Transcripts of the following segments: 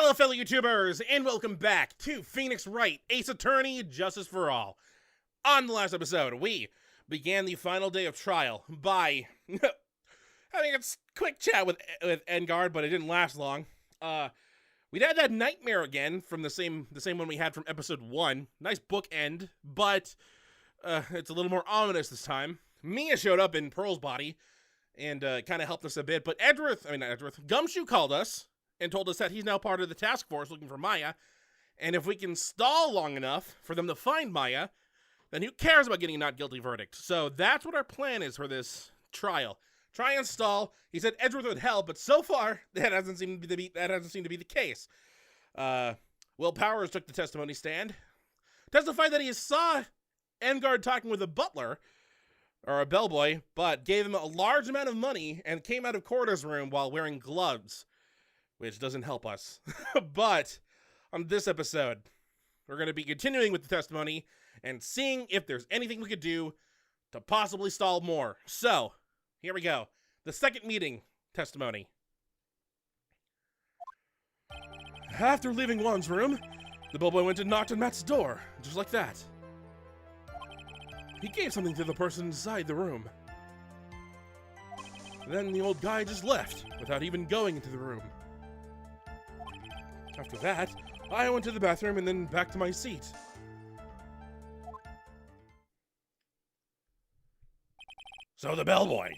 Hello, fellow YouTubers, and welcome back to Phoenix Wright, Ace Attorney, Justice for All. On the last episode, we began the final day of trial by having a quick chat with Engard, but it didn't last long. We had that nightmare again from the same one we had from episode 1. Nice bookend, but it's a little more ominous this time. Mia showed up in Pearl's body and kind of helped us a bit, but Gumshoe called us and told us that he's now part of the task force looking for Maya, and if we can stall long enough for them to find Maya, then who cares about getting a not guilty verdict? So that's what our plan is for this trial. Try and stall. He said Edgeworth would help, but so far that hasn't seemed to be the case. Will Powers took the testimony stand, testified that he saw Engard talking with a butler or a bellboy, but gave him a large amount of money and came out of Corda's room while wearing gloves, which doesn't help us. But on this episode, we're going to be continuing with the testimony and seeing if there's anything we could do to possibly stall more. So, here we go. The second meeting testimony. After leaving Juan's room, the bellboy went and knocked on Matt's door, just like that. He gave something to the person inside the room. Then the old guy just left, without even going into the room. After that, I went to the bathroom and then back to my seat. So the bellboy,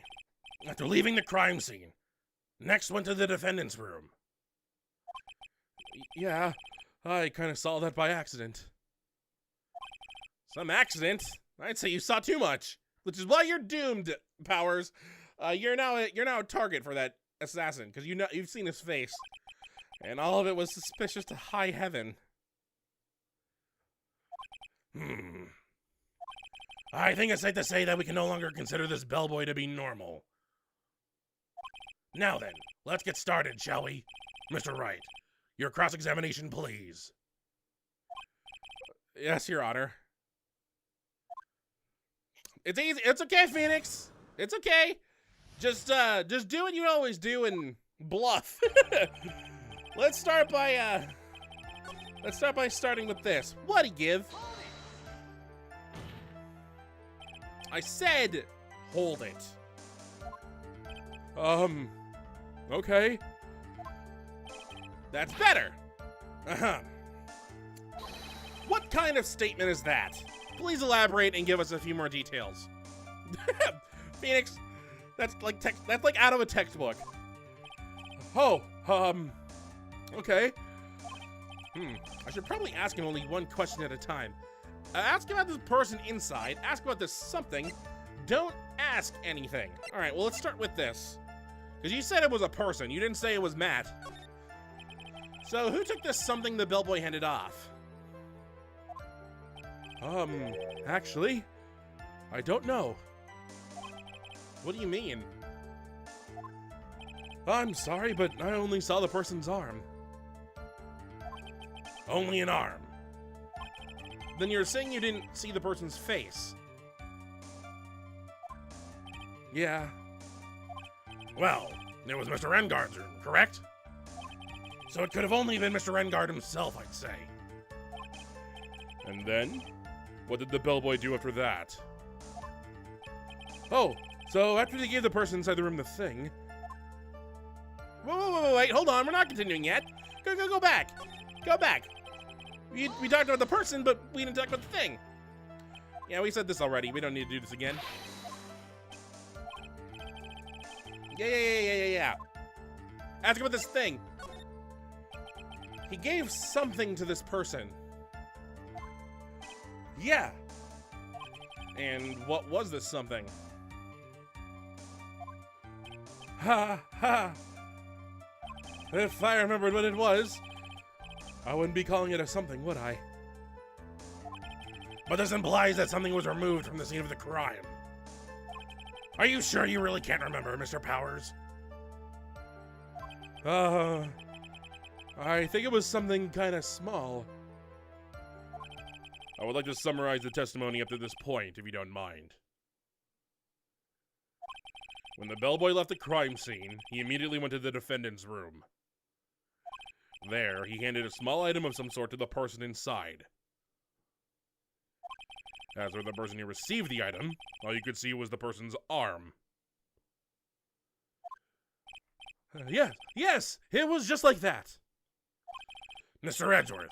after leaving the crime scene, next went to the defendant's room. Yeah, I kind of saw that by accident. Some accident? I'd say you saw too much, which is why you're doomed, Powers. You're now a target for that assassin, because you've seen his face. And all of it was suspicious to high heaven. I think it's safe to say that we can no longer consider this bellboy to be normal. Now then, let's get started, shall we? Mr. Wright, your cross-examination, please. Yes, Your Honor. It's easy. It's okay, Phoenix. It's okay. Just do what you always do and bluff. Let's start by starting with this. What'd he give? I said, hold it. Okay. That's better. What kind of statement is that? Please elaborate and give us a few more details. Phoenix, that's like out of a textbook. Oh, okay. I should probably ask him only one question at a time. Ask about this person inside, ask about this something, don't ask anything. Alright, well, let's start with this. Because you said it was a person, you didn't say it was Matt. So, who took this something the bellboy handed off? Actually, I don't know. What do you mean? I'm sorry, but I only saw the person's arm. Only an arm? Then you're saying you didn't see the person's face? Yeah. Well, it was Mr. Engard's room, correct? So it could have only been Mr. Engard himself, I'd say. And then? What did the bellboy do after that? Oh, so after they gave the person inside the room the thing... Whoa, wait, hold on, we're not continuing yet. Go back. Go back. We talked about the person, but we didn't talk about the thing. Yeah, we said this already. We don't need to do this again. Yeah. Ask about this thing. He gave something to this person. Yeah. And what was this something? Ha. If I remembered what it was, I wouldn't be calling it a something, would I? But this implies that something was removed from the scene of the crime. Are you sure you really can't remember, Mr. Powers? I think it was something kind of small. I would like to summarize the testimony up to this point, if you don't mind. When the bellboy left the crime scene, he immediately went to the defendant's room. There, he handed a small item of some sort to the person inside. As for the person who received the item, all you could see was the person's arm. Yes, it was just like that. Mr. Edgeworth,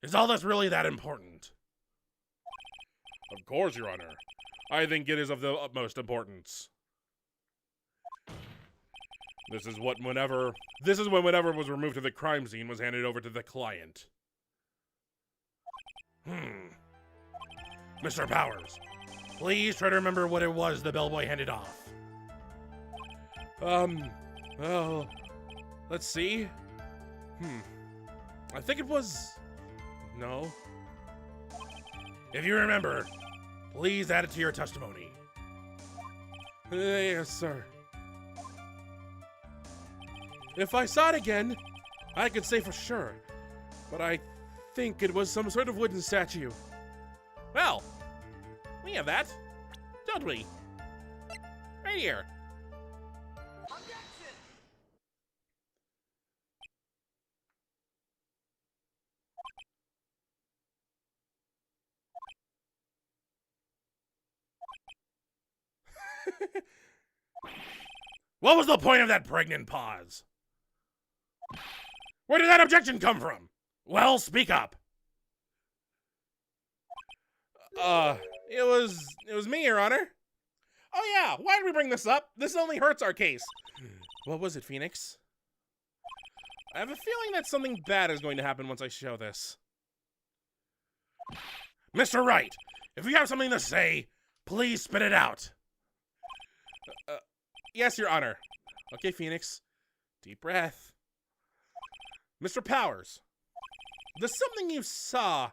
is all this really that important? Of course, Your Honor. I think it is of the utmost importance. This is when whatever was removed to the crime scene was handed over to the client. Mr. Powers, please try to remember what it was the bellboy handed off. Well, let's see. I think it was... No. If you remember, please add it to your testimony. Yes, sir. If I saw it again, I could say for sure, but I think it was some sort of wooden statue. Well, we have that, don't we? Right here. What was the point of that pregnant pause? Where did that objection come from? Well, speak up. It was me, Your Honor. Oh yeah, why did we bring this up? This only hurts our case. What was it, Phoenix? I have a feeling that something bad is going to happen once I show this. Mr. Wright, if you have something to say, please spit it out. Yes, Your Honor. Okay, Phoenix. Deep breath. Mr. Powers, the something you saw,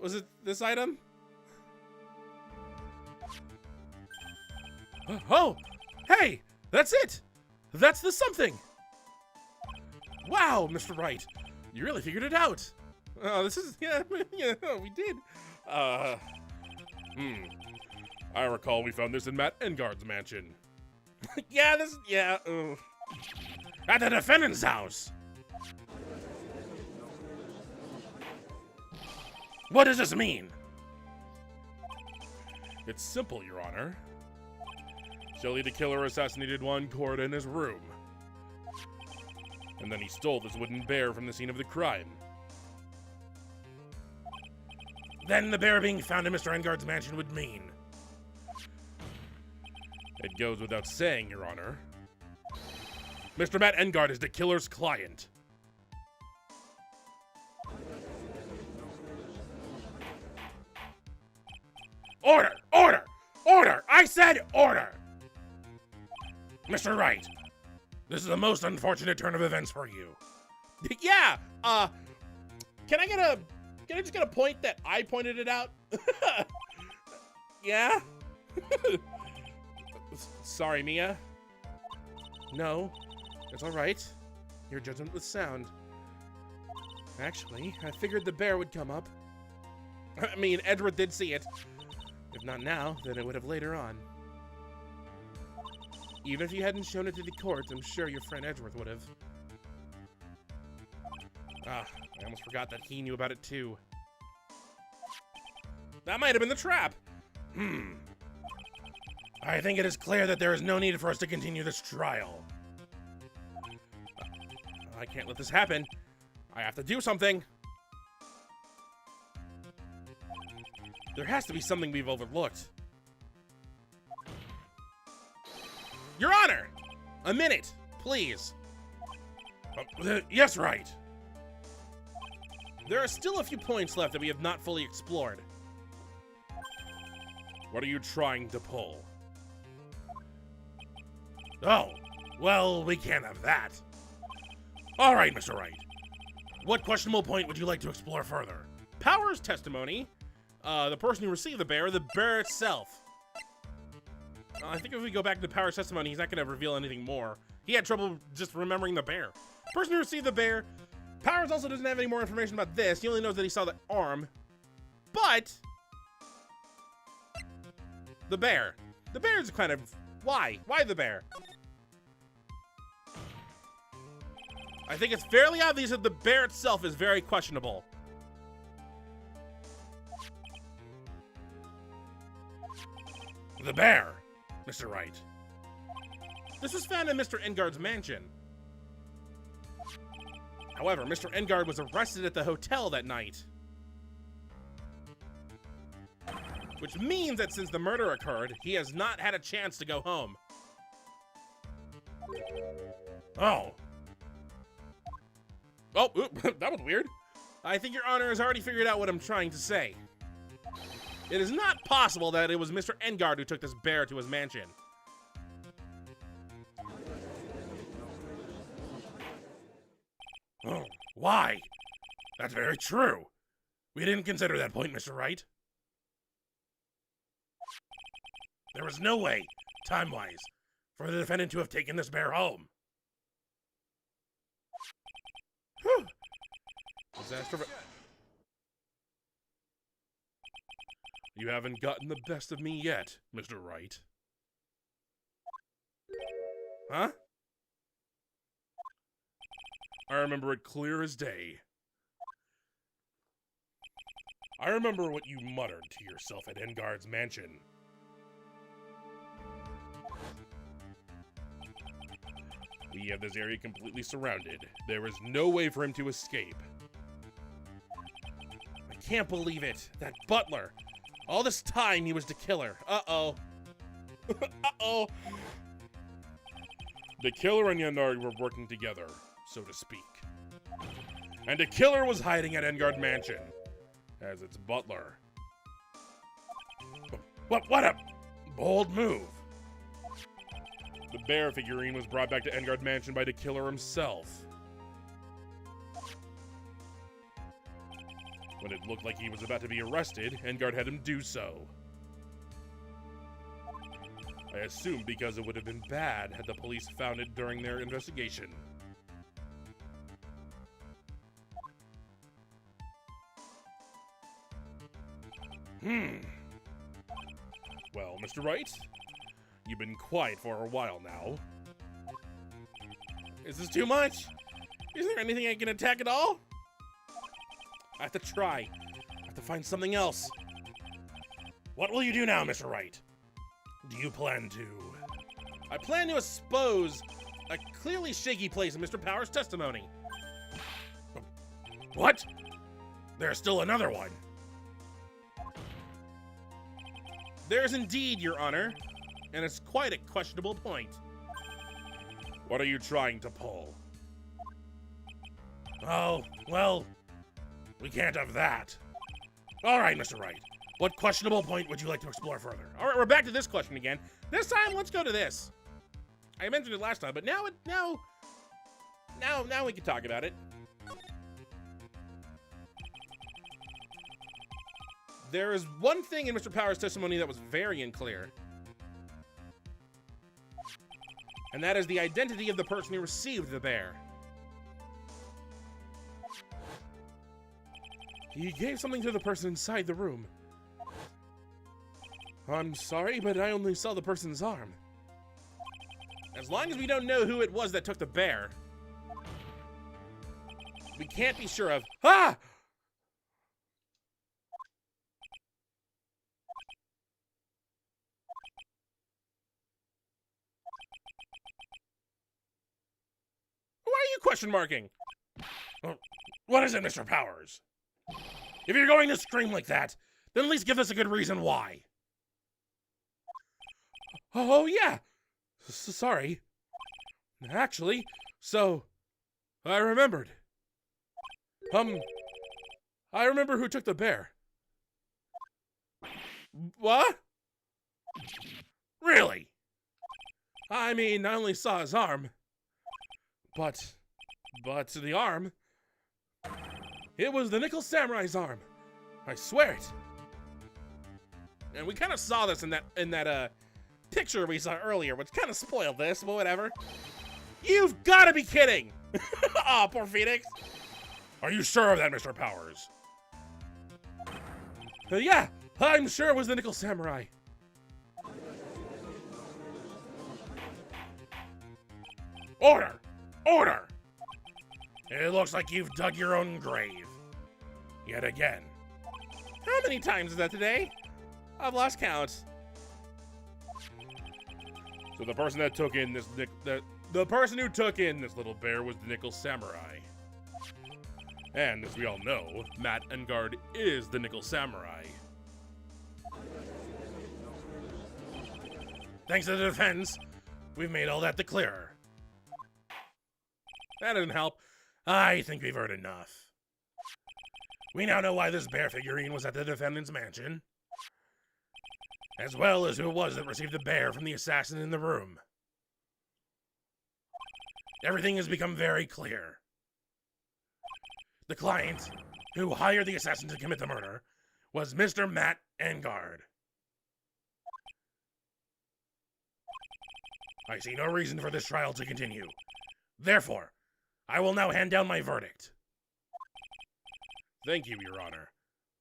was it this item? Oh, hey, that's it. That's the something. Wow, Mr. Wright, you really figured it out. Oh, this is, yeah, we did. I recall we found this in Matt Engard's mansion. At the defendant's house. What does this mean? It's simple, Your Honor. Shelley the killer assassinated Juan Corda in his room. And then he stole this wooden bear from the scene of the crime. Then the bear being found in Mr. Engard's mansion would mean... It goes without saying, Your Honor. Mr. Matt Engard is the killer's client. Order! Order! Order! I said order! Mr. Wright, this is a most unfortunate turn of events for you. Yeah, can I just get a point that I pointed it out? Yeah? Sorry, Mia. No, it's all right. Your judgment was sound. Actually, I figured the bear would come up. I mean, Edward did see it. If not now, then it would have later on. Even if you hadn't shown it to the court, I'm sure your friend Edgeworth would have. I almost forgot that he knew about it too. That might have been the trap. I think it is clear that there is no need for us to continue this trial. I can't let this happen. I have to do something. There has to be something we've overlooked. Your Honor! A minute, please. Yes, right. There are still a few points left that we have not fully explored. What are you trying to pull? Oh, well, we can't have that. All right, Mr. Wright. What questionable point would you like to explore further? Powers' testimony. The person who received the bear itself. I think if we go back to Powers' testimony, he's not going to reveal anything more. He had trouble just remembering the bear. Person who received the bear. Powers also doesn't have any more information about this. He only knows that he saw the arm. But the bear. The bear is kind of... Why? Why the bear? I think it's fairly obvious that the bear itself is very questionable. The bear, Mr. Wright. This was found in Mr. Engard's mansion. However, Mr. Engard was arrested at the hotel that night. Which means that since the murder occurred, he has not had a chance to go home. Oh. Oh, that was weird. I think Your Honor has already figured out what I'm trying to say. It is not possible that it was Mr. Engard who took this bear to his mansion. Oh, why? That's very true. We didn't consider that point, Mr. Wright. There was no way, time-wise, for the defendant to have taken this bear home. Whew. Disaster. You haven't gotten the best of me yet, Mr. Wright. Huh? I remember it clear as day. I remember what you muttered to yourself at Engard's mansion. We have this area completely surrounded. There is no way for him to escape. I can't believe it. That butler. All this time he was the killer. Uh-oh. Uh-oh. The killer and Engard were working together, so to speak. And the killer was hiding at Engard Mansion as its butler. What a bold move. The bear figurine was brought back to Engard Mansion by the killer himself. When it looked like he was about to be arrested, Engard had him do so. I assume because it would have been bad had the police found it during their investigation. Well, Mr. Wright, you've been quiet for a while now. Is this too much? Is there anything I can attack at all? I have to try. I have to find something else. What will you do now, Mr. Wright? Do you plan to? I plan to expose a clearly shaky place in Mr. Power's testimony. What? There's still another one. There's indeed, Your Honor, and it's quite a questionable point. What are you trying to pull? Oh, well, we can't have that. All right, Mr. Wright. What questionable point would you like to explore further? All right, we're back to this question again. This time, let's go to this. I mentioned it last time, but now we can talk about it. There is one thing in Mr. Power's testimony that was very unclear. And that is the identity of the person who received the bear. He gave something to the person inside the room. I'm sorry, but I only saw the person's arm. As long as we don't know who it was that took the bear, we can't be sure of. Ah! Why are you question marking? What is it, Mr. Powers? If you're going to scream like that, then at least give us a good reason why. Oh, yeah. Sorry. Actually, so I remembered. I remember who took the bear. What? Really? I mean, I only saw his arm. But the arm, it was the Nickel Samurai's arm. I swear it. And we kind of saw this in that picture we saw earlier, which kind of spoiled this, but whatever. You've got to be kidding! Aw, poor Phoenix. Are you sure of that, Mr. Powers? Yeah, I'm sure it was the Nickel Samurai. Order! Order! It looks like you've dug your own grave. Yet again. How many times is that today? I've lost count. So the person that took in this the person who took in this little bear was the Nickel Samurai. And as we all know, Matt Engard is the Nickel Samurai. Thanks to the defense, we've made all that the clearer. That didn't help. I think we've heard enough. We now know why this bear figurine was at the defendant's mansion, as well as who it was that received the bear from the assassin in the room. Everything has become very clear. The client who hired the assassin to commit the murder was Mr. Matt Engard. I see no reason for this trial to continue. Therefore, I will now hand down my verdict. Thank you, Your Honor,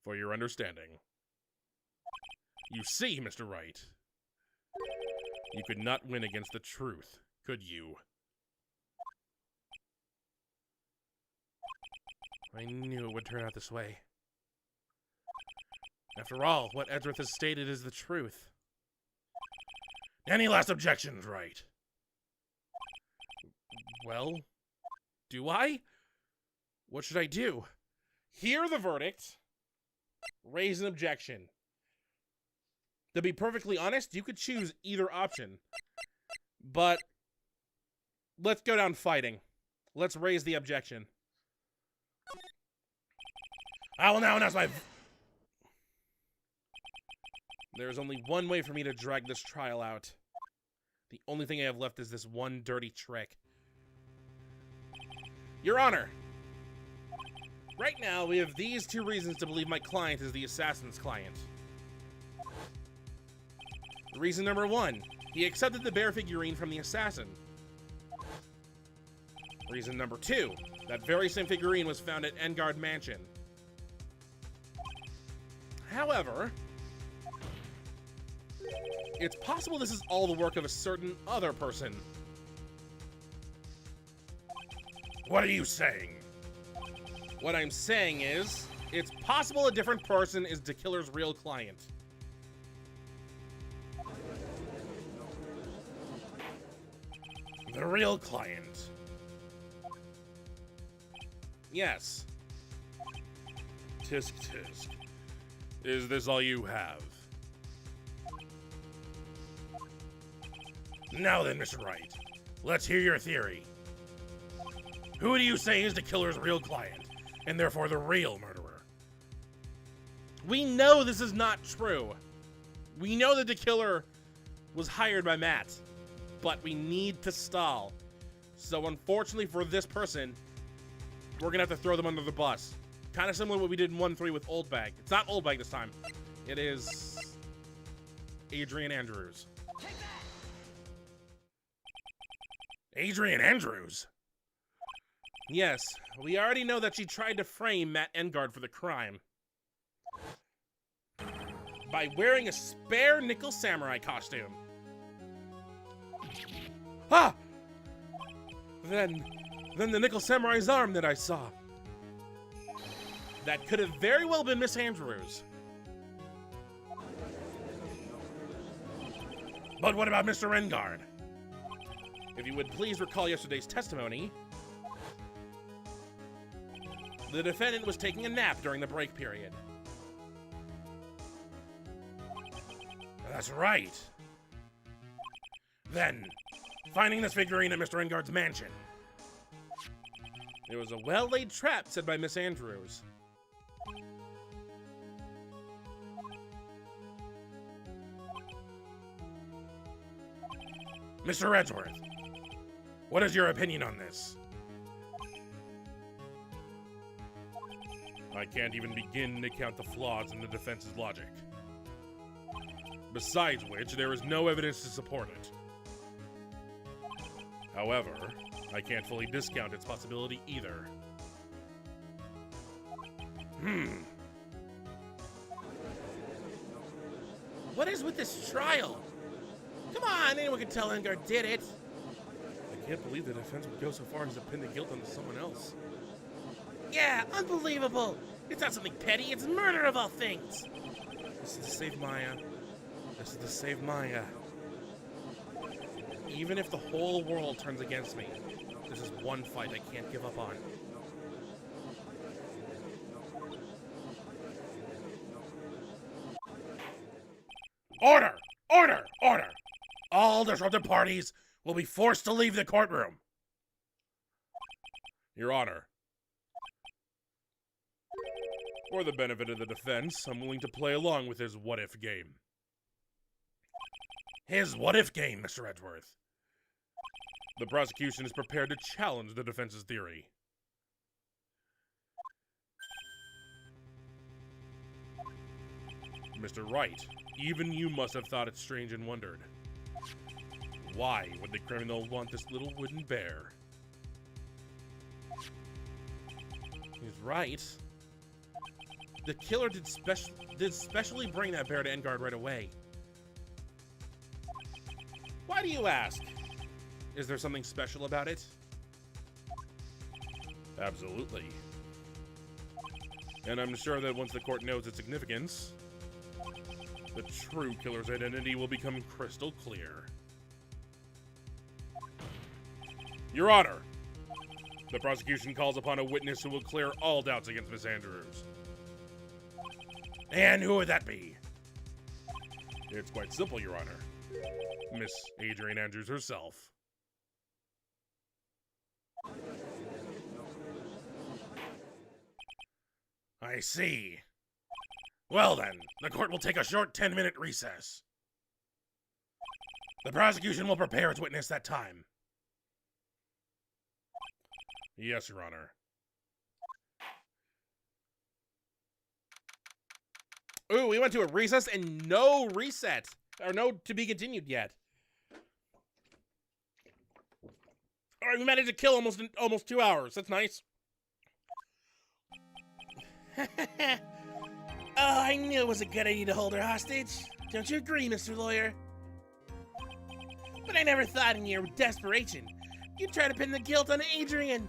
for your understanding. You see, Mr. Wright, you could not win against the truth, could you? I knew it would turn out this way. After all, what Edgeworth has stated is the truth. Any last objections, Wright? Well, do I? What should I do? Hear the verdict, raise an objection. To be perfectly honest, you could choose either option. But let's go down fighting. Let's raise the objection. I will now announce my... There is only one way for me to drag this trial out. The only thing I have left is this one dirty trick. Your Honor, right now we have these two reasons to believe my client is the assassin's client. Reason number one, he accepted the bear figurine from the assassin. Reason number two, that very same figurine was found at Engard Mansion. However, it's possible this is all the work of a certain other person. What are you saying? What I'm saying is, it's possible a different person is the killer's real client. The real client. Yes. Tisk tisk. Is this all you have? Now then, Mr. Wright, let's hear your theory. Who do you say is the killer's real client, and therefore the real murderer? We know this is not true. We know that the killer was hired by Matt, but we need to stall. So unfortunately for this person, we're gonna have to throw them under the bus. Kind of similar to what we did in 1-3 with Old Bag. It's not Old Bag this time. It is Adrian Andrews. Adrian Andrews? Yes, we already know that she tried to frame Matt Engard for the crime by wearing a spare Nickel Samurai costume. Ah! Then the Nickel Samurai's arm that I saw. That could have very well been Miss Andrews. But what about Mr. Engard? If you would please recall yesterday's testimony, the defendant was taking a nap during the break period. That's right. Then, finding this figurine at Mr. Engard's mansion. It was a well-laid trap set by Miss Andrews. Mr. Edgeworth, what is your opinion on this? I can't even begin to count the flaws in the defense's logic. Besides which, there is no evidence to support it. However, I can't fully discount its possibility either. What is with this trial? Come on, anyone can tell Engard did it. I can't believe the defense would go so far as to pin the guilt onto someone else. Yeah, unbelievable. It's not something petty, it's murder of all things. This is to save Maya. This is to save Maya. Even if the whole world turns against me, this is one fight I can't give up on. Order! Order! Order! All disruptive parties will be forced to leave the courtroom. Your Honor. For the benefit of the defense, I'm willing to play along with his what-if game. His what-if game, Mr. Edgeworth. The prosecution is prepared to challenge the defense's theory. Mr. Wright, even you must have thought it strange and wondered. Why would the criminal want this little wooden bear? He's right. The killer did specially bring that bear to Engard right away. Why do you ask? Is there something special about it? Absolutely. And I'm sure that once the court knows its significance, the true killer's identity will become crystal clear. Your Honor, the prosecution calls upon a witness who will clear all doubts against Miss Andrews. And who would that be? It's quite simple, Your Honor. Miss Adrian Andrews herself. I see. Well then, the court will take a short 10-minute recess. The prosecution will prepare its witness that time. Yes, Your Honor. Ooh, we went to a recess and no reset. Or no to be continued yet. Alright, we managed to kill almost 2 hours. That's nice. Oh, I knew it was a good idea to hold her hostage. Don't you agree, Mr. Lawyer? But I never thought in your desperation you'd try to pin the guilt on Adrian.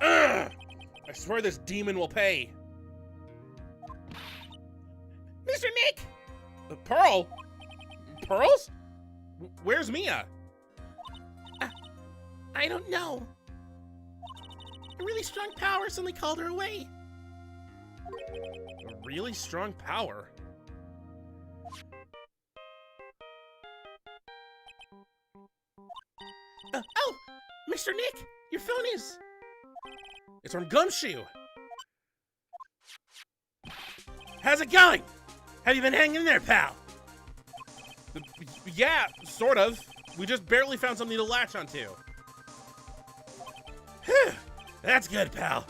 Ugh! I swear this demon will pay. Mr. Nick! Pearl? Pearls? Where's Mia? I don't know. A really strong power suddenly called her away. A really strong power? Oh! Mr. Nick! Your phone is... It's from Gumshoe! How's it going? Have you been hanging in there, pal? Yeah, sort of. We just barely found something to latch onto. Whew, that's good, pal.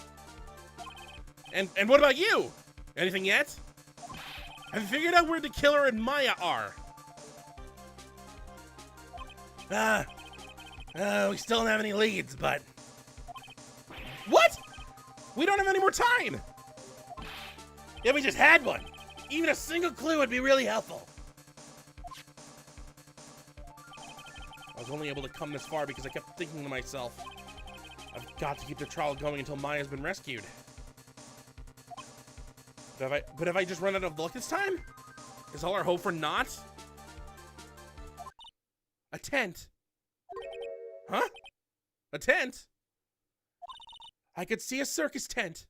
And what about you? Anything yet? Have you figured out where the killer and Maya are? We still don't have any leads, but... What? We don't have any more time! If we just had one, even a single clue would be really helpful. I was only able to come this far because I kept thinking to myself, I've got to keep the trial going until Maya's been rescued. But have I just run out of luck this time? Is all our hope for naught? A tent. Huh? A tent? I could see a circus tent.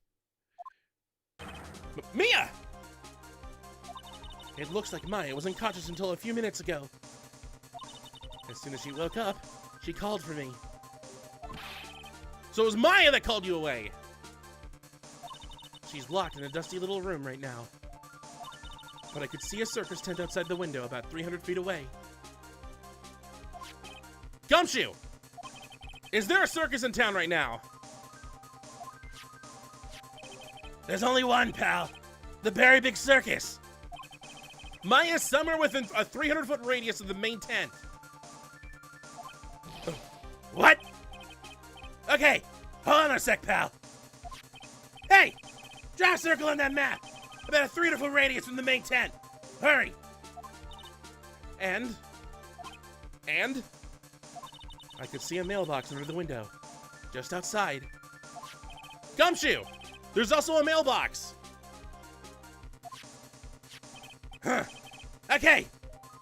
Mia! It looks like Maya was unconscious until a few minutes ago. As soon as she woke up, she called for me. So it was Maya that called you away! She's locked in a dusty little room right now. But I could see a circus tent outside the window about 300 feet away. Gumshoe! Is there a circus in town right now? There's only one, pal. The Very Big Circus. Maya's somewhere within a 300-foot radius of the main tent. What? Okay, hold on a sec, pal. Hey, draw a circle on that map. About a 300-foot radius from the main tent. Hurry. And? I could see a mailbox under the window. just outside. Gumshoe! There's also a mailbox! Huh. Okay,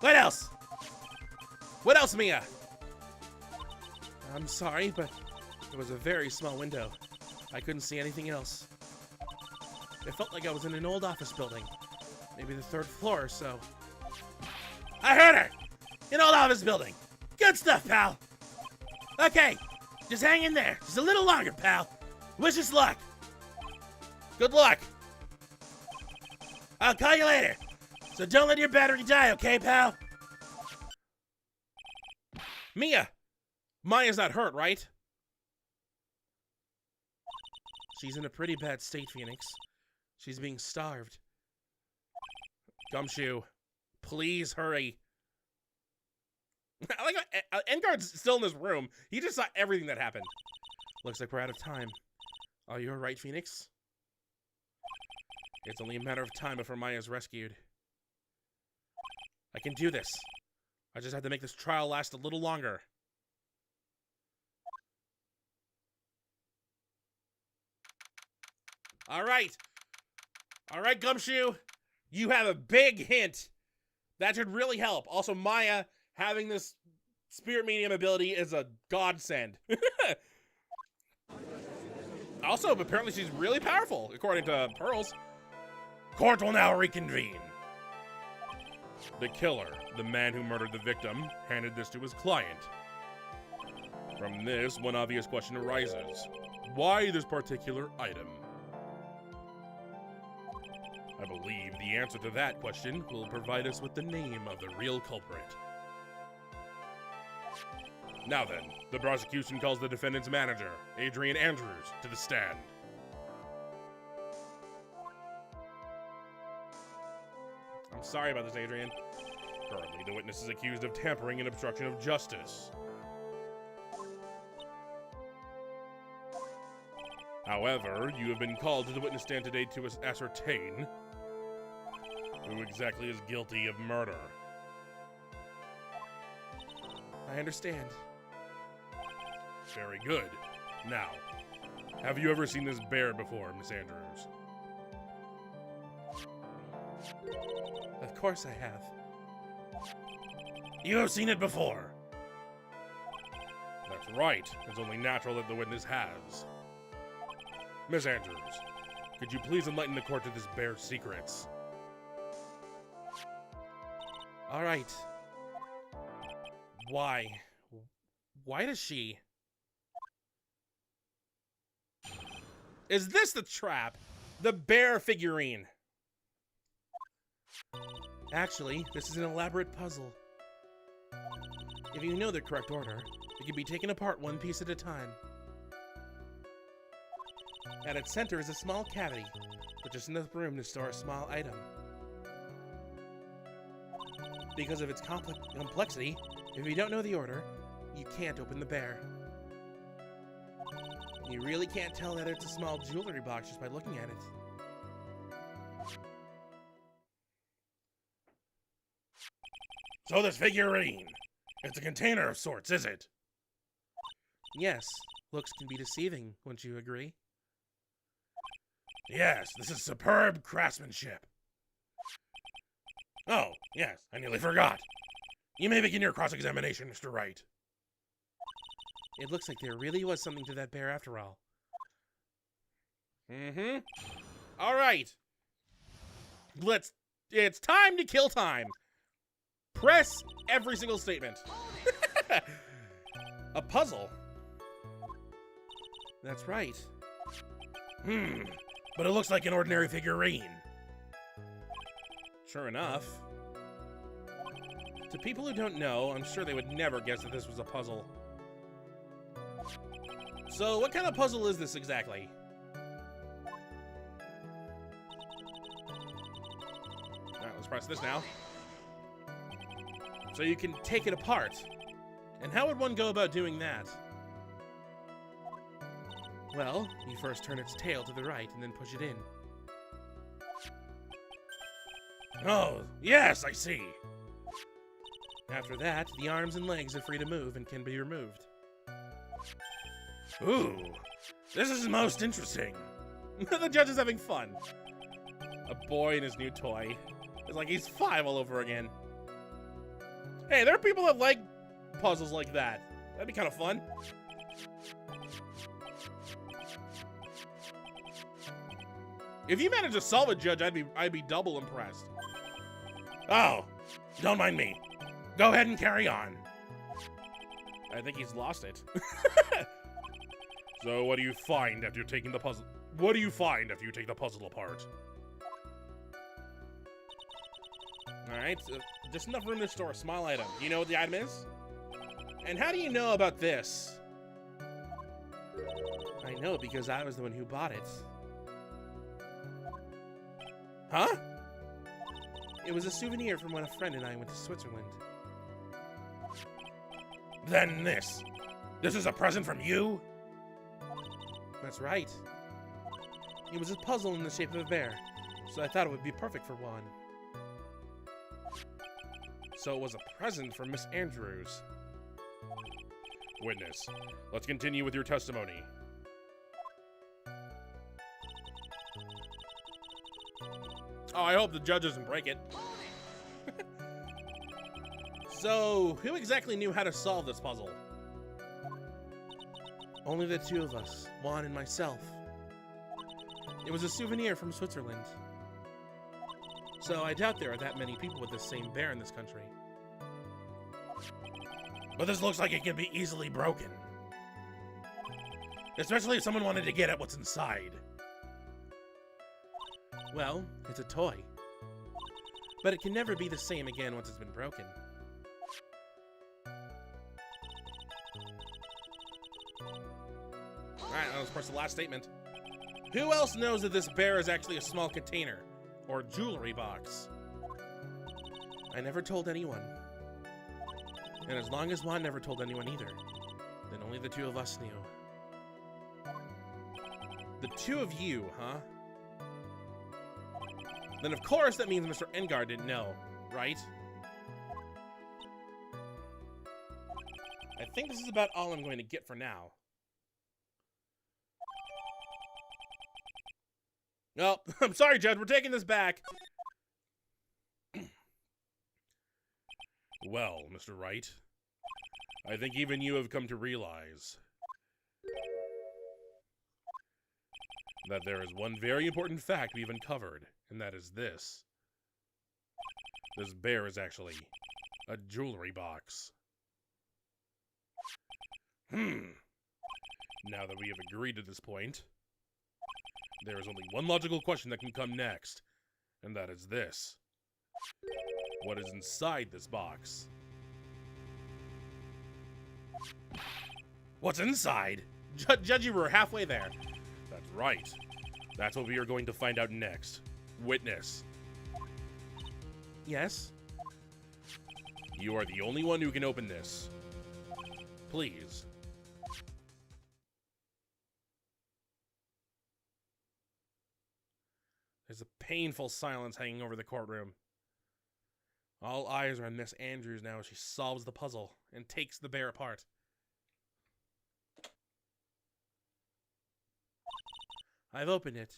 what else? What else, Mia? I'm sorry, but it was a very small window. I couldn't see anything else. It felt like I was in an old office building. Maybe the 3rd floor or so. I heard her! An old office building. Good stuff, pal. Okay, just hang in there. Just a little longer, pal. Wish us luck. Good luck. I'll call you later. So don't let your battery die, okay, pal? Mia! Maya's not hurt, right? She's in a pretty bad state, Phoenix. She's being starved. Gumshoe, please hurry. I like Enguard's still in this room. He just saw everything that happened. Looks like we're out of time. Are you alright, Phoenix? It's only a matter of time before Maya's rescued. I can do this. I just have to make this trial last a little longer. Alright. Alright, Gumshoe. You have a big hint. That should really help. Also, Maya having this spirit medium ability is a godsend. Also, apparently she's really powerful, according to Pearls. Court will now reconvene. The killer, the man who murdered the victim, handed this to his client. From this, one obvious question arises. Why this particular item? I believe the answer to that question will provide us with the name of the real culprit. Now then, the prosecution calls the defendant's manager, Adrian Andrews, to the stand. I'm sorry about this, Adrian. Currently, the witness is accused of tampering and obstruction of justice. However, you have been called to the witness stand today to ascertain who exactly is guilty of murder. I understand. Very good. Now, have you ever seen this bear before, Miss Andrews? Of course I have. You have seen it before. That's right. It's only natural that the witness has. Miss Andrews, could you please enlighten the court to this bear's secrets? All right. Why? Why does she? Is this the trap? The bear figurine. Actually, this is an elaborate puzzle. If you know the correct order, it can be taken apart one piece at a time. At its center is a small cavity, with just enough room to store a small item. Because of its complexity, if you don't know the order, you can't open the bear. You really can't tell that it's a small jewelry box just by looking at it. So this figurine, it's a container of sorts, is it? Yes, looks can be deceiving, wouldn't you agree? Yes, this is superb craftsmanship. Oh, yes, I nearly forgot. You may begin your cross-examination, Mr. Wright. It looks like there really was something to that bear after all. Mm-hmm. All right. It's time to kill time. Press every single statement. A puzzle? That's right. But it looks like an ordinary figurine. Sure enough. To people who don't know, I'm sure they would never guess that this was a puzzle. So, what kind of puzzle is this exactly? Alright, let's press this now. So you can take it apart. And how would one go about doing that? Well, you first turn its tail to the right and then push it in. Oh, yes, I see. After that, the arms and legs are free to move and can be removed. Ooh, this is most interesting. The judge is having fun. A boy and his new toy. It's like he's 5 all over again. Hey, there are people that like puzzles like that. That'd be kind of fun. If you manage to solve it, Judge, I'd be double impressed. Oh, don't mind me. Go ahead and carry on. I think he's lost it. So what do you find after taking the puzzle? What do you find after you take the puzzle apart? Alright, just enough room to store a small item. You know what the item is? And how do you know about this? I know because I was the one who bought it. Huh? It was a souvenir from when a friend and I went to Switzerland. Then this. This is a present from you? That's right. It was a puzzle in the shape of a bear, so I thought it would be perfect for Juan. So it was a present from Miss Andrews. Witness, let's continue with your testimony. Oh, I hope the judge doesn't break it. So, who exactly knew how to solve this puzzle? Only the two of us, Juan and myself. It was a souvenir from Switzerland. So I doubt there are that many people with the same bear in this country. But this looks like it can be easily broken. Especially if someone wanted to get at what's inside. Well, it's a toy. But it can never be the same again once it's been broken. Alright, that was of course the last statement. Who else knows that this bear is actually a small container? Or jewelry box? I never told anyone. And as long as Juan never told anyone either, then only the two of us knew. The two of you, huh? Then of course that means Mr. Engar didn't know, right? I think this is about all I'm going to get for now. Well, I'm sorry, Judge, we're taking this back. Well, Mr. Wright, I think even you have come to realize that there is one very important fact we've uncovered, and that is this. This bear is actually a jewelry box. Now that we have agreed to this point, there is only one logical question that can come next, and that is this. What is inside this box? What's inside? Judge, you were halfway there. That's right. That's what we are going to find out next. Witness. Yes? You are the only one who can open this. Please. There's a painful silence hanging over the courtroom. All eyes are on Miss Andrews now as she solves the puzzle and takes the bear apart. I've opened it.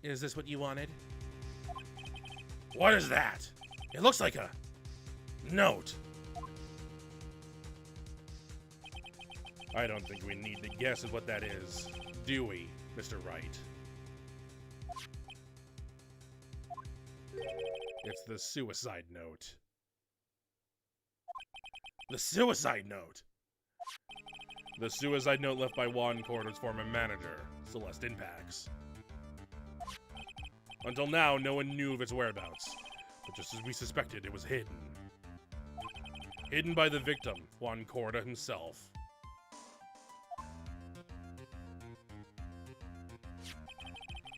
Is this what you wanted? What is that? It looks like a note. I don't think we need to guess at what that is, do we, Mr. Wright? It's the suicide note. The suicide note! The suicide note left by Juan Cordo's former manager, Celeste Impax. Until now, no one knew of its whereabouts, but just as we suspected, it was hidden. Hidden by the victim, Juan Corda himself.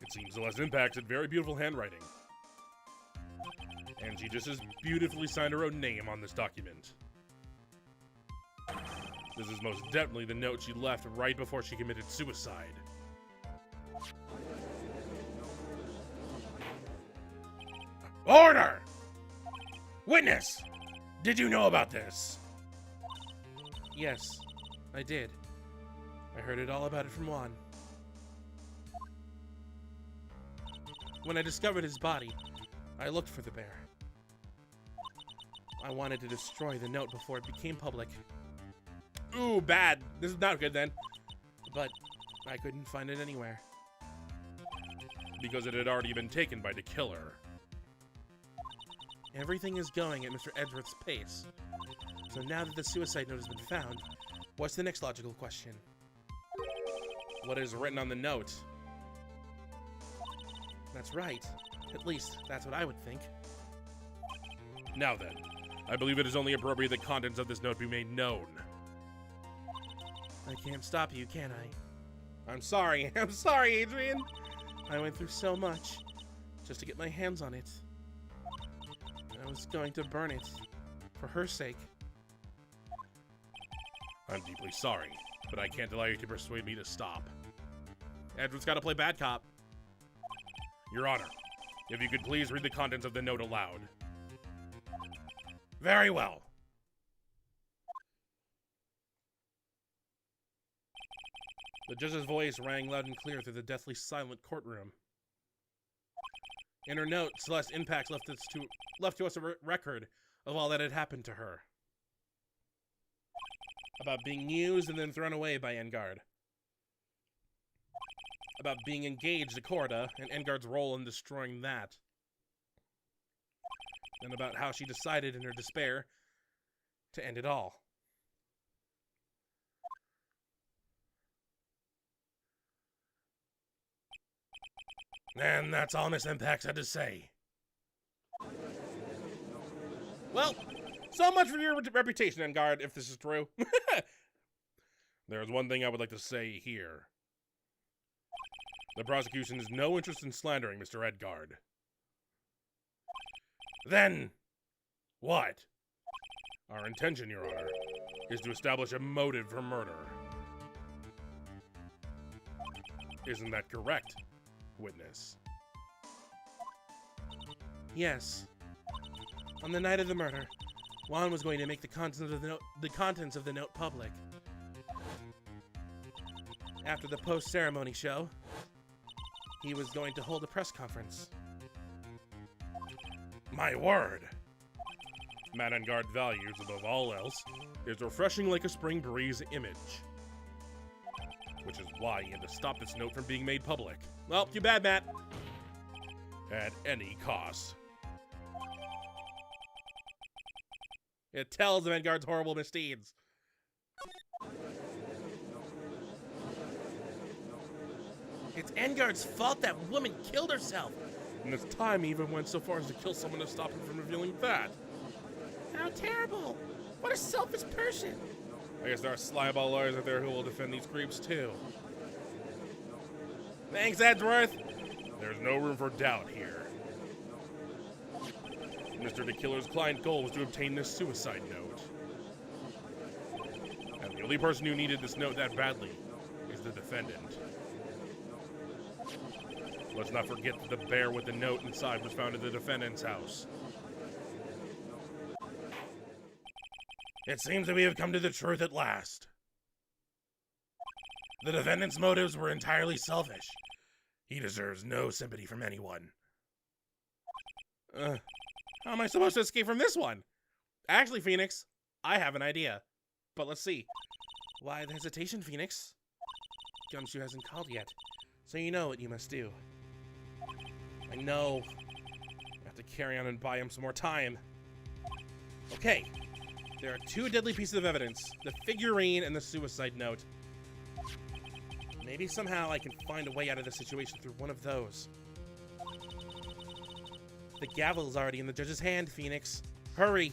It seems Celeste Impax had very beautiful handwriting. And she just as beautifully signed her own name on this document. This is most definitely the note she left right before she committed suicide. Order! Witness! Did you know about this? Yes, I did. I heard it all about it from Juan. When I discovered his body, I looked for the bear. I wanted to destroy the note before it became public. Ooh, bad. This is not good then. But I couldn't find it anywhere. Because it had already been taken by the killer. Everything is going at Mr. Edgeworth's pace. So now that the suicide note has been found, what's the next logical question? What is written on the note? That's right. At least, that's what I would think. Now then, I believe it is only appropriate the contents of this note be made known. I can't stop you, can I? I'm sorry. I'm sorry, Adrian. I went through so much just to get my hands on it. I was going to burn it for her sake. I'm deeply sorry, but I can't allow you to persuade me to stop. Edward's got to play bad cop. Your Honor, if you could please read the contents of the note aloud. Very well. The judge's voice rang loud and clear through the deathly silent courtroom. In her note, Celeste Impact left to us a record of all that had happened to her. About being used and then thrown away by Engard. About being engaged to Corda and Engard's role in destroying that. And about how she decided in her despair to end it all. And that's all Miss Impacts had to say. Well, so much for your reputation, Engard, if this is true. There's one thing I would like to say here. The prosecution has no interest in slandering Mr. Edgard. Then, what? Our intention, Your Honor, is to establish a motive for murder. Isn't that correct, witness? Yes. On the night of the murder, Juan was going to make the contents of the note public. After the post-ceremony show, he was going to hold a press conference. My word! Matt Engard values, above all else, is refreshing like a spring breeze image. Which is why he had to stop this note from being made public. Well, too bad, Matt. At any cost. It tells of Engard's horrible misdeeds. It's Engard's fault that woman killed herself. And this time he even went so far as to kill someone to stop him from revealing that. How terrible. What a selfish person. I guess there are slyball lawyers out there who will defend these creeps too. Thanks, Edgeworth. There's no room for doubt here. Mr. the Killer's client goal was to obtain this suicide note. And the only person who needed this note that badly is the defendant. Let's not forget that the bear with the note inside was found at the defendant's house. It seems that we have come to the truth at last. The defendant's motives were entirely selfish. He deserves no sympathy from anyone. How am I supposed to escape from this one? Actually, Phoenix, I have an idea. But let's see. Why the hesitation, Phoenix? Gumshoe hasn't called yet, so you know what you must do. I know. I have to carry on and buy him some more time. Okay. There are two deadly pieces of evidence. The figurine and the suicide note. Maybe somehow I can find a way out of the situation through one of those. The gavel is already in the judge's hand, Phoenix. Hurry!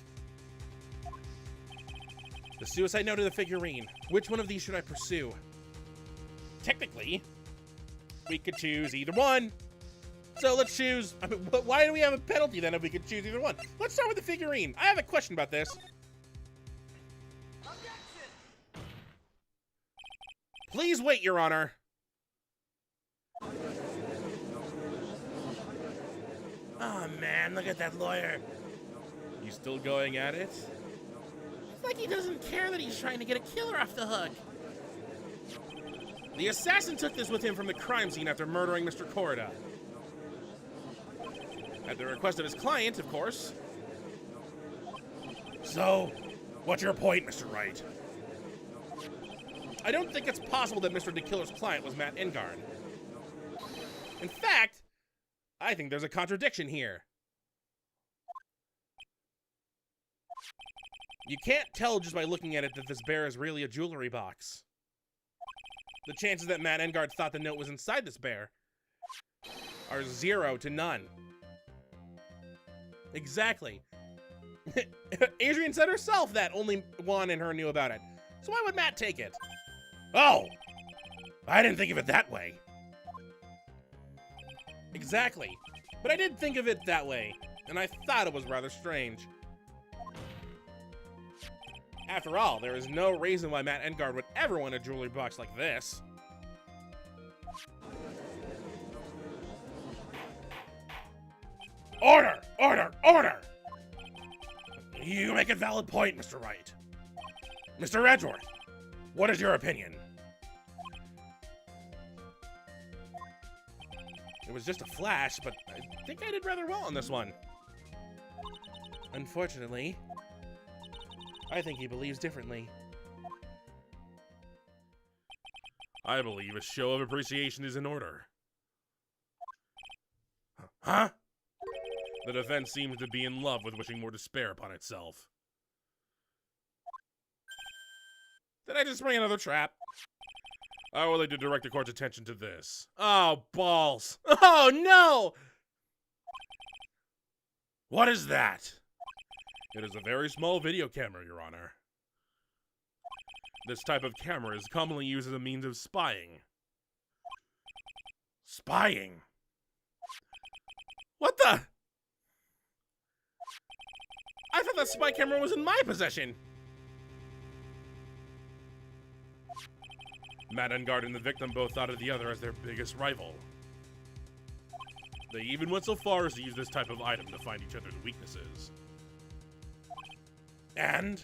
The suicide note or the figurine? Which one of these should I pursue? Technically, we could choose either one. So let's choose... I mean, why do we have a penalty then if we could choose either one? Let's start with the figurine. I have a question about this. Please wait, Your Honor. Oh man, look at that lawyer. You still going at it? like he doesn't care that he's trying to get a killer off the hook. The assassin took this with him from the crime scene after murdering Mr. Korda. At the request of his client, of course. So, what's your point, Mr. Wright? I don't think it's possible that Mr. DeKiller's client was Matt Engard. In fact, I think there's a contradiction here. You can't tell just by looking at it that this bear is really a jewelry box. The chances that Matt Engard thought the note was inside this bear are 0 to none. Exactly. Adrian said herself that only Juan and her knew about it. So why would Matt take it? Oh! I didn't think of it that way. Exactly. But I did think of it that way, and I thought it was rather strange. After all, there is no reason why Matt Engard would ever want a jewelry box like this. Order! Order! Order! You make a valid point, Mr. Wright. Mr. Edgeworth, what is your opinion? It was just a flash, but I think I did rather well on this one. Unfortunately, I think he believes differently. I believe a show of appreciation is in order. Huh? The defense seems to be in love with wishing more despair upon itself. Did I just bring another trap? I would like to direct the court's attention to this. Oh, balls. Oh, no! What is that? It is a very small video camera, Your Honor. This type of camera is commonly used as a means of spying. Spying? What the? I thought that spy camera was in my possession. Matt Engard and the victim both thought of the other as their biggest rival. They even went so far as to use this type of item to find each other's weaknesses. And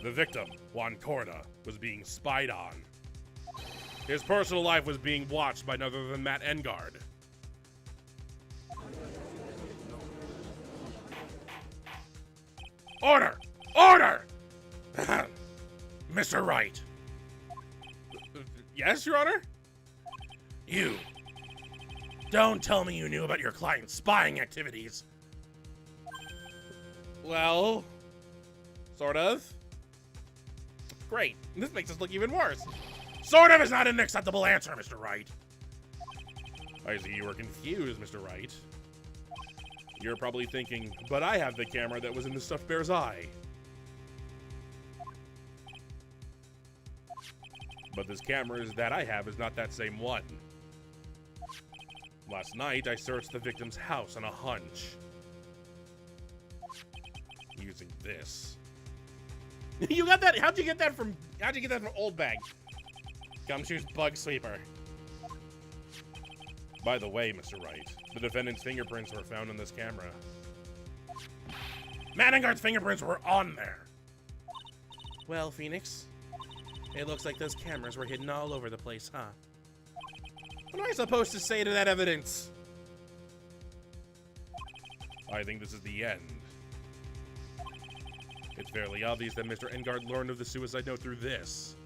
the victim, Juan Korda, was being spied on. His personal life was being watched by none other than Matt Engard. Order! Order! Mr. Wright. Yes, Your Honor? You. Don't tell me you knew about your client's spying activities. Well, sort of. Great. This makes us look even worse. Sort of is not an acceptable answer, Mr. Wright. I see you were confused, Mr. Wright. You're probably thinking, but I have the camera that was in the stuffed bear's eye. But this camera that I have is not that same one. Last night, I searched the victim's house on a hunch. Using this. You got that? How'd you get that from Old Bag? Gumshoe's Bug Sweeper. By the way, Mr. Wright, the defendant's fingerprints were found on this camera. Matt Engard's fingerprints were on there. Well, Phoenix, it looks like those cameras were hidden all over the place, huh? What am I supposed to say to that evidence? I think this is the end. It's fairly obvious that Mr. Engard learned of the suicide note through this.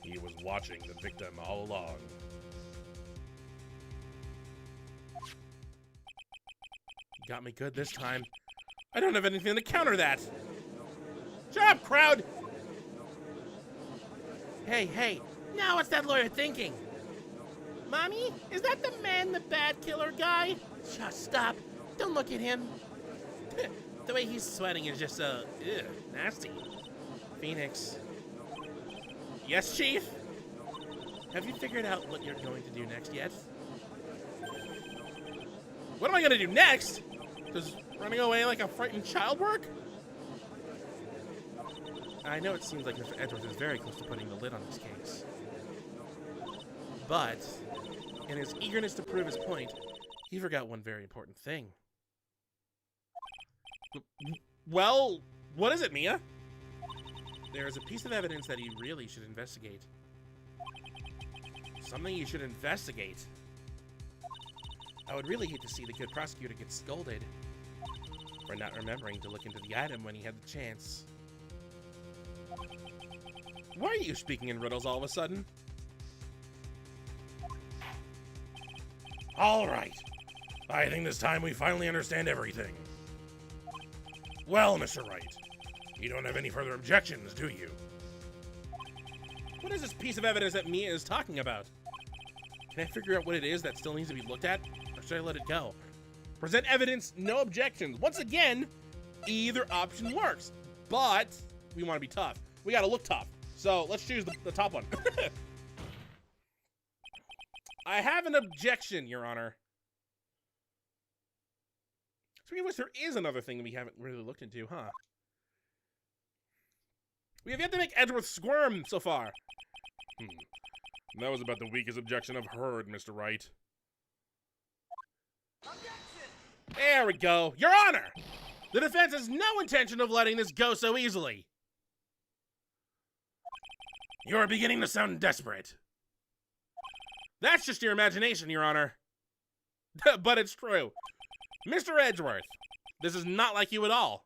He was watching the victim all along. Got me good this time. I don't have anything to counter that. Shut up, crowd! Hey, now what's that lawyer thinking? Mommy, is that the man, the bad killer guy? Just stop. Don't look at him. The way he's sweating is just, nasty. Phoenix. Yes, Chief? Have you figured out what you're going to do next yet? What am I going to do next? Does running away like a frightened child work? I know it seems like Mr. Edgeworth is very close to putting the lid on this case. But, in his eagerness to prove his point, he forgot one very important thing. Well, what is it, Mia? There is a piece of evidence that you really should investigate. Something you should investigate. I would really hate to see the good prosecutor get scolded for not remembering to look into the item when he had the chance. Why are you speaking in riddles all of a sudden? All right. I think this time we finally understand everything. Well, Mr. Wright, you don't have any further objections, do you? What is this piece of evidence that Mia is talking about? Can I figure out what it is that still needs to be looked at, or should I let it go? Present evidence, no objections. Once again, either option works, but we want to be tough. We gotta look tough. So let's choose the top one. I have an objection, Your Honor. Speaking of which, there is another thing that we haven't really looked into, huh? We have yet to make Edgeworth squirm so far. That was about the weakest objection I've heard, Mr. Wright. Objection! There we go. Your Honor! The defense has no intention of letting this go so easily. You're beginning to sound desperate. That's just your imagination, Your Honor. But it's true. Mr. Edgeworth, this is not like you at all.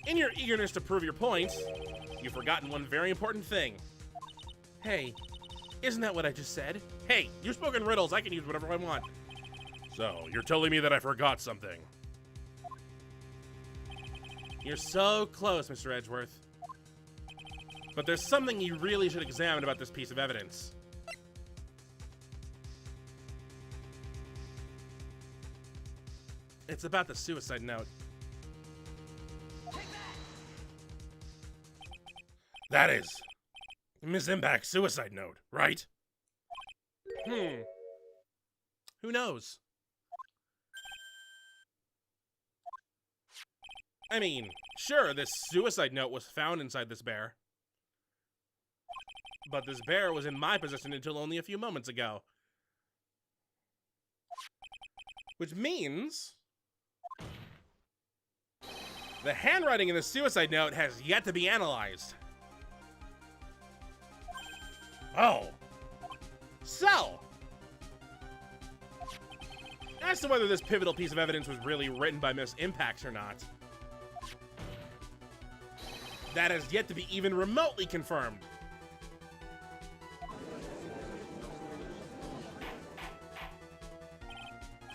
In your eagerness to prove your points, you've forgotten one very important thing. Hey, isn't that what I just said? Hey, you spoke in riddles. I can use whatever I want. So, you're telling me that I forgot something? You're so close, Mr. Edgeworth. But there's something you really should examine about this piece of evidence. It's about the suicide note. That is Miss Impact's suicide note, right? Who knows? I mean, sure, this suicide note was found inside this bear. But this bear was in my possession until only a few moments ago. Which means the handwriting in the suicide note has yet to be analyzed. Oh, So, as to whether this pivotal piece of evidence was really written by Miss Impacts or not, that has yet to be even remotely confirmed.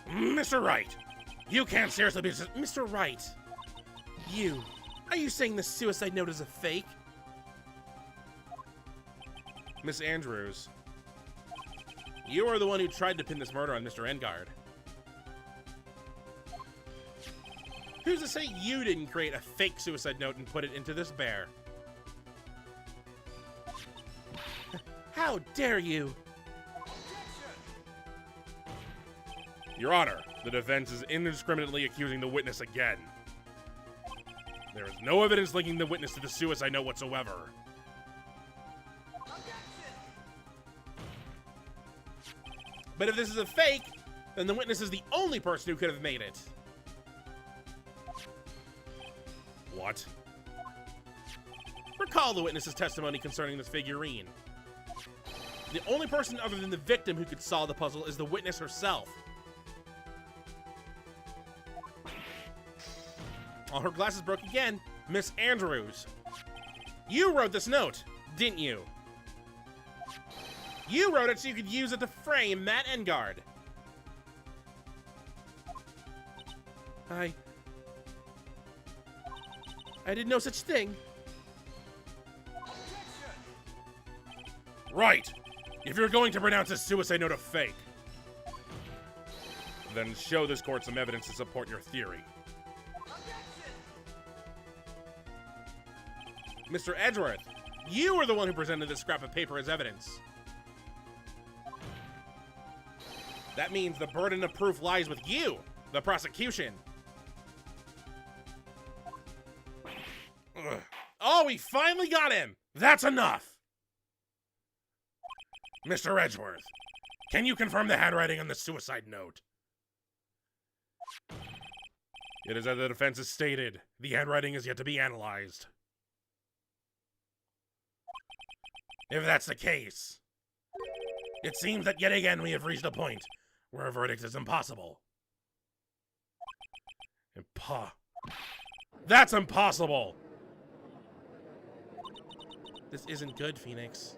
Mr. Wright, you can't seriously be... Mr. Wright, are you saying the suicide note is a fake? Miss Andrews, you are the one who tried to pin this murder on Mr. Engard. Who's to say you didn't create a fake suicide note and put it into this bear? How dare you? Your Honor, the defense is indiscriminately accusing the witness again. There is no evidence linking the witness to the suicide note whatsoever. But if this is a fake, then the witness is the only person who could have made it. What? Recall the witness's testimony concerning this figurine. The only person other than the victim who could solve the puzzle is the witness herself. Oh, her glasses broke again. Miss Andrews, you wrote this note, didn't you? You wrote it so you could use it to frame Matt Engard. I did no such thing. Right! If you're going to pronounce this suicide note a fake, then show this court some evidence to support your theory. Mr. Edgeworth, you were the one who presented this scrap of paper as evidence. That means the burden of proof lies with you, the prosecution. Ugh. Oh, we finally got him! That's enough! Mr. Edgeworth, can you confirm the handwriting on the suicide note? It is as the defense has stated. The handwriting is yet to be analyzed. If that's the case, it seems that yet again we have reached a point where a verdict is impossible. That's impossible! This isn't good, Phoenix.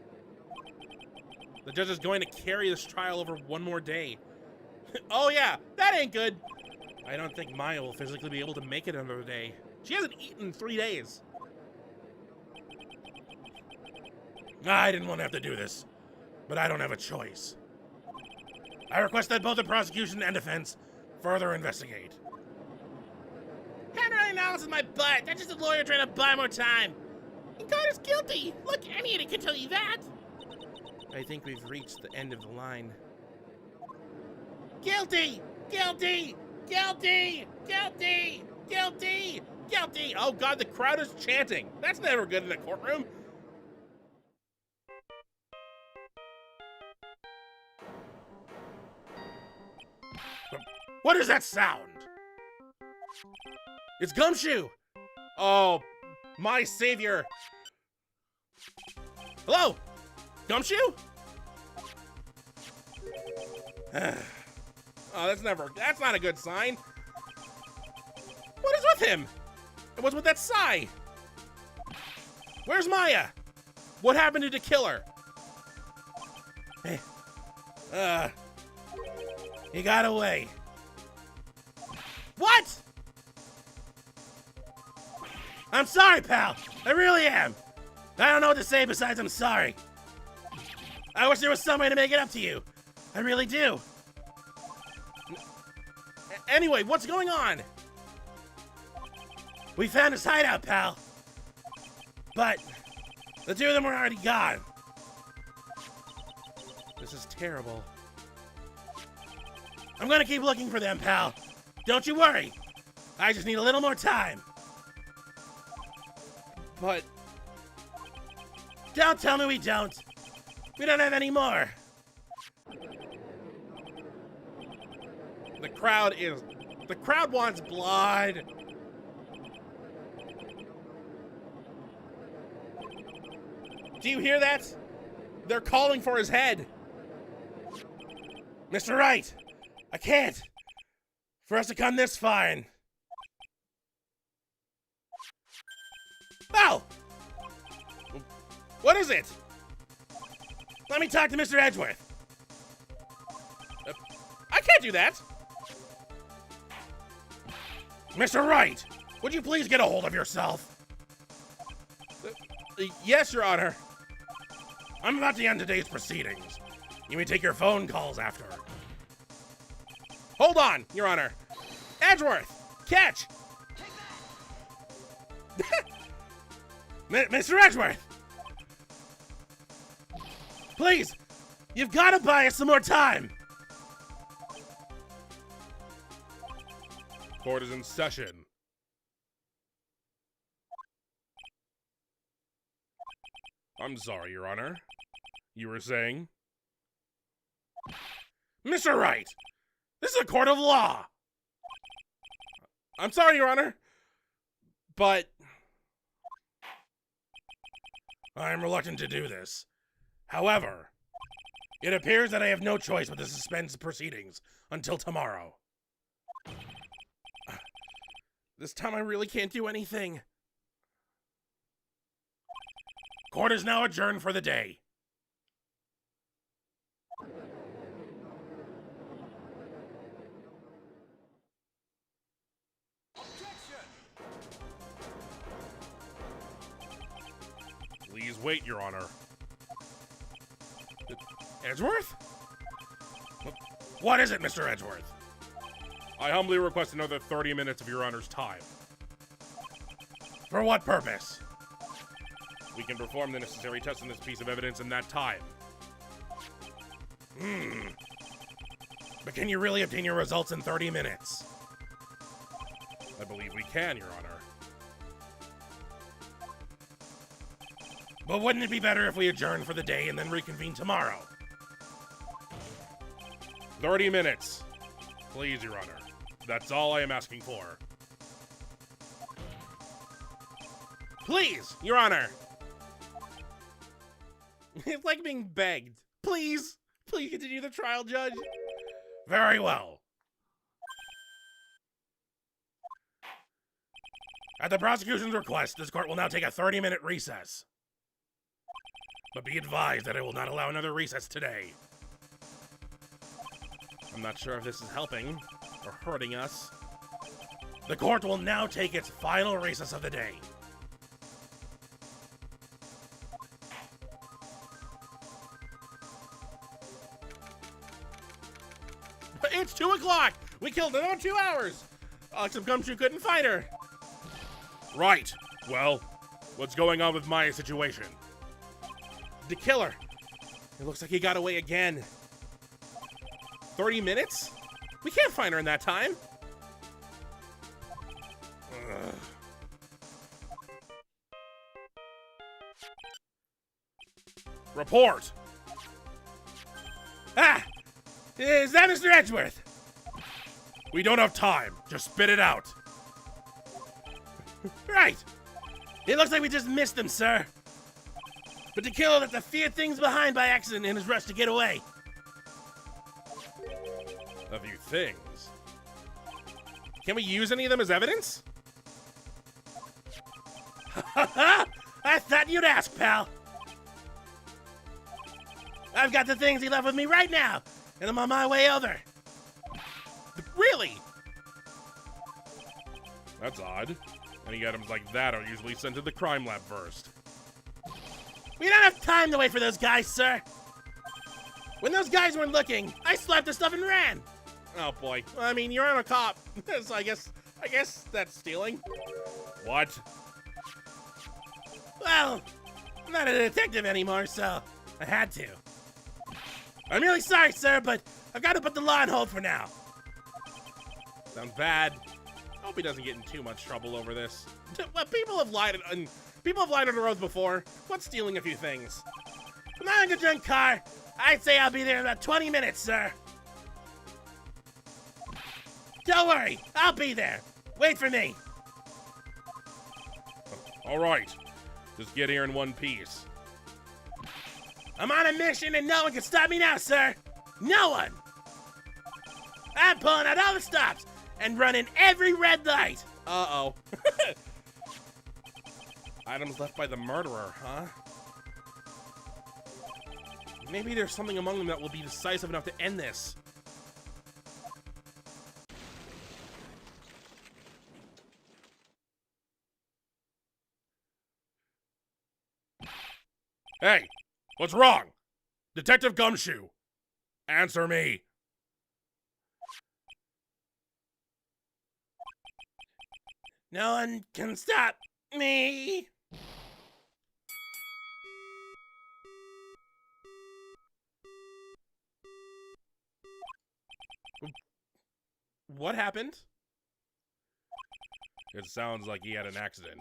The judge is going to carry this trial over one more day. Oh yeah, that ain't good! I don't think Maya will physically be able to make it another day. She hasn't eaten in 3 days. I didn't want to have to do this, but I don't have a choice. I request that both the prosecution and defense further investigate. Handwriting analysis is my butt. That's just a lawyer trying to buy more time. And God is guilty. Look, any idiot can tell you that. I think we've reached the end of the line. Guilty! Guilty! Guilty! Guilty! Guilty! Guilty! Oh God, the crowd is chanting. That's never good in a courtroom. What is that sound? It's Gumshoe! Oh, my savior. Hello? Gumshoe? Oh, that's not a good sign. What is with him? And what's with that sigh? Where's Maya? What happened to kill her? He got away. What? I'm sorry, pal. I really am. I don't know what to say besides I'm sorry. I wish there was some way to make it up to you. I really do. Anyway, what's going on? We found his hideout, pal. But the two of them were already gone. This is terrible. I'm gonna keep looking for them, pal. Don't you worry. I just need a little more time. But don't tell me we don't. We don't have any more. The crowd wants blood. Do you hear that? They're calling for his head. Mr. Wright, I can't. For us to come this far and... Oh! What is it? Let me talk to Mr. Edgeworth. I can't do that. Mr. Wright, would you please get a hold of yourself? Yes, Your Honor. I'm about to end today's proceedings. You may take your phone calls after. Hold on, Your Honor. Edgeworth, catch! Mr. Edgeworth! Please, you've got to buy us some more time. Court is in session. I'm sorry, Your Honor. You were saying? Mr. Wright, this is a court of law. I'm sorry, Your Honor, but I'm reluctant to do this. However, it appears that I have no choice but to suspend the proceedings until tomorrow. This time I really can't do anything. Court is now adjourned for the day. Please wait, Your Honor. Edgeworth? What is it, Mr. Edgeworth? I humbly request another 30 minutes of Your Honor's time. For what purpose? We can perform the necessary tests on this piece of evidence in that time. But can you really obtain your results in 30 minutes? I believe we can, Your Honor. But wouldn't it be better if we adjourn for the day and then reconvene tomorrow? 30 minutes. Please, Your Honor. That's all I am asking for. Please, Your Honor. It's like being begged. Please, please continue the trial, Judge. Very well. At the prosecution's request, this court will now take a 30-minute recess. But be advised that it will not allow another recess today. I'm not sure if this is helping or hurting us. The court will now take its final recess of the day. It's 2 o'clock! We killed her in 2 hours! Except Gumshoe couldn't find her. Right. Well, what's going on with Maya's situation? The killer. It looks like he got away again. 30 minutes? We can't find her in that time. Ugh. Report! Ah! Is that Mr. Edgeworth? We don't have time. Just spit it out. Right. It looks like we just missed him, sir. But the killer left a few things behind by accident in his rush to get away. A few things. Can we use any of them as evidence? I thought you'd ask, pal. I've got the things he left with me right now, and I'm on my way over. Really? That's odd. Any items like that are usually sent to the crime lab first. We don't have time to wait for those guys, sir. When those guys weren't looking, I slapped the stuff and ran. Oh boy. I mean, you're on a cop, so I guess that's stealing. What? Well, I'm not a detective anymore, so I had to. I'm really sorry, sir, but I've got to put the law on hold for now. Sounds bad. Hope he doesn't get in too much trouble over this. Well, people have lied on their oath before. What's stealing a few things? I'm not in a junk car. I'd say I'll be there in about 20 minutes, sir. Don't worry, I'll be there. Wait for me. All right. Just get here in one piece. I'm on a mission and no one can stop me now, sir. No one. I'm pulling out all the stops and running every red light. Uh-oh. Items left by the murderer, huh? Maybe there's something among them that will be decisive enough to end this. Hey, what's wrong? Detective Gumshoe, answer me. No one can stop me. What happened? It sounds like he had an accident.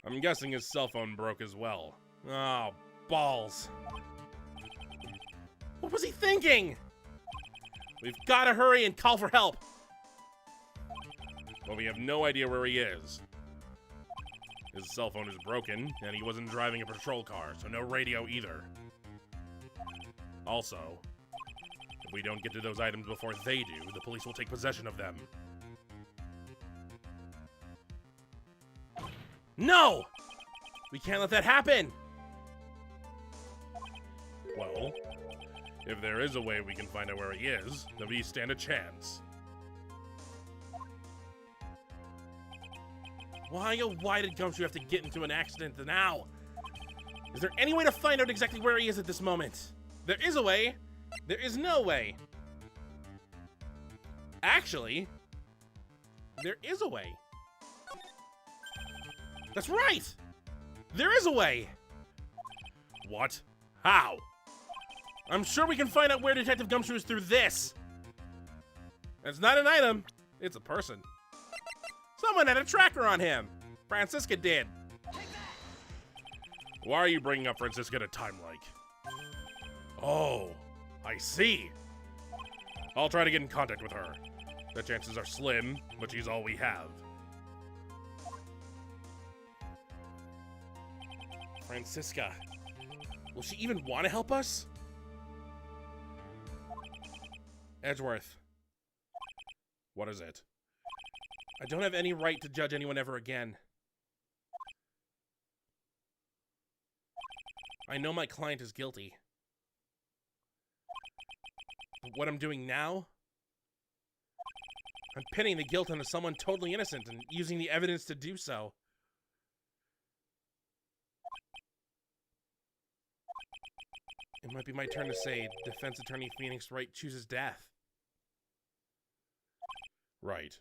I'm guessing his cell phone broke as well. Oh, balls. What was he thinking? We've got to hurry and call for help. But we have no idea where he is. His cell phone is broken, and he wasn't driving a patrol car, so no radio either. Also, if we don't get to those items before they do, the police will take possession of them. No! We can't let that happen! Well, if there is a way we can find out where he is, then we stand a chance. Why did Gumshoe have to get into an accident now? Is there any way to find out exactly where he is at this moment? There is a way. There is no way. Actually, there is a way. That's right! There is a way! What? How? I'm sure we can find out where Detective Gumshoe is through this. It's not an item, it's a person. Someone had a tracker on him. Francisca did. Why are you bringing up Francisca at a time like? Oh, I see. I'll try to get in contact with her. The chances are slim, but she's all we have. Francisca. Will she even want to help us? Edgeworth. What is it? I don't have any right to judge anyone ever again. I know my client is guilty. But what I'm doing now? I'm pinning the guilt onto someone totally innocent and using the evidence to do so. It might be my turn to say defense attorney Phoenix Wright chooses death. Right.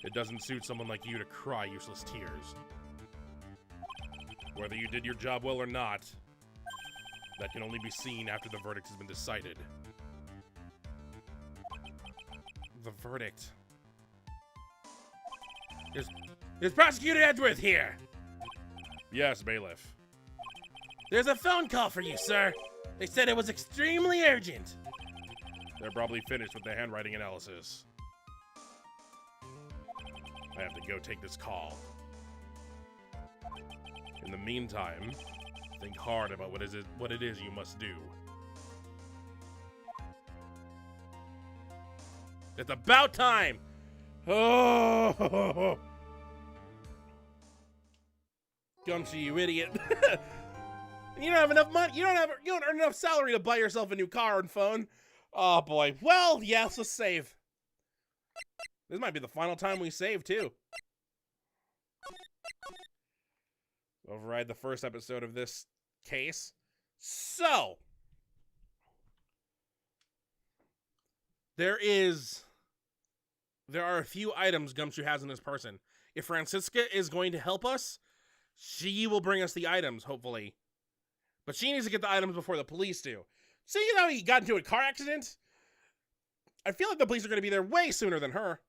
It doesn't suit someone like you to cry useless tears. Whether you did your job well or not, that can only be seen after the verdict has been decided. The verdict. Is Prosecutor Edgeworth here? Yes, bailiff. There's a phone call for you, sir. They said it was extremely urgent. They're probably finished with the handwriting analysis. I have to go take this call. In the meantime, think hard about what it is you must do. It's about time. Oh, Gumshoe, you idiot. You don't have enough money. You don't earn enough salary to buy yourself a new car and phone. Oh boy. Well, yes, let's save. This might be the final time we save too. Override the first episode of this case. So, there are a few items Gumshoe has in his person. If Francisca is going to help us, she will bring us the items, hopefully. But she needs to get the items before the police do. See, you know, he got into a car accident. I feel like the police are going to be there way sooner than her.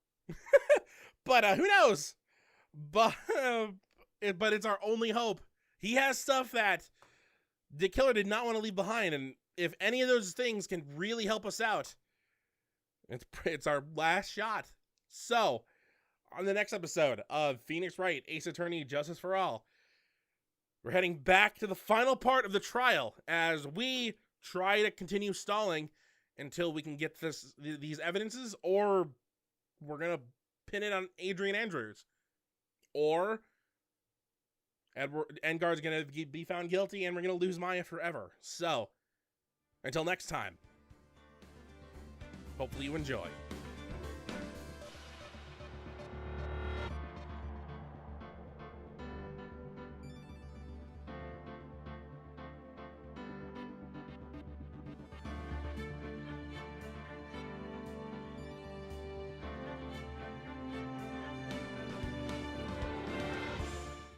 But who knows? But it's our only hope. He has stuff that the killer did not want to leave behind, and if any of those things can really help us out, it's our last shot. So, on the next episode of Phoenix Wright, Ace Attorney, Justice for All, we're heading back to the final part of the trial as we try to continue stalling until we can get these evidences, or we're going to pin it on Adrian Andrews. Or Edgar's going to be found guilty and we're going to lose Maya forever. So, until next time, hopefully you enjoy.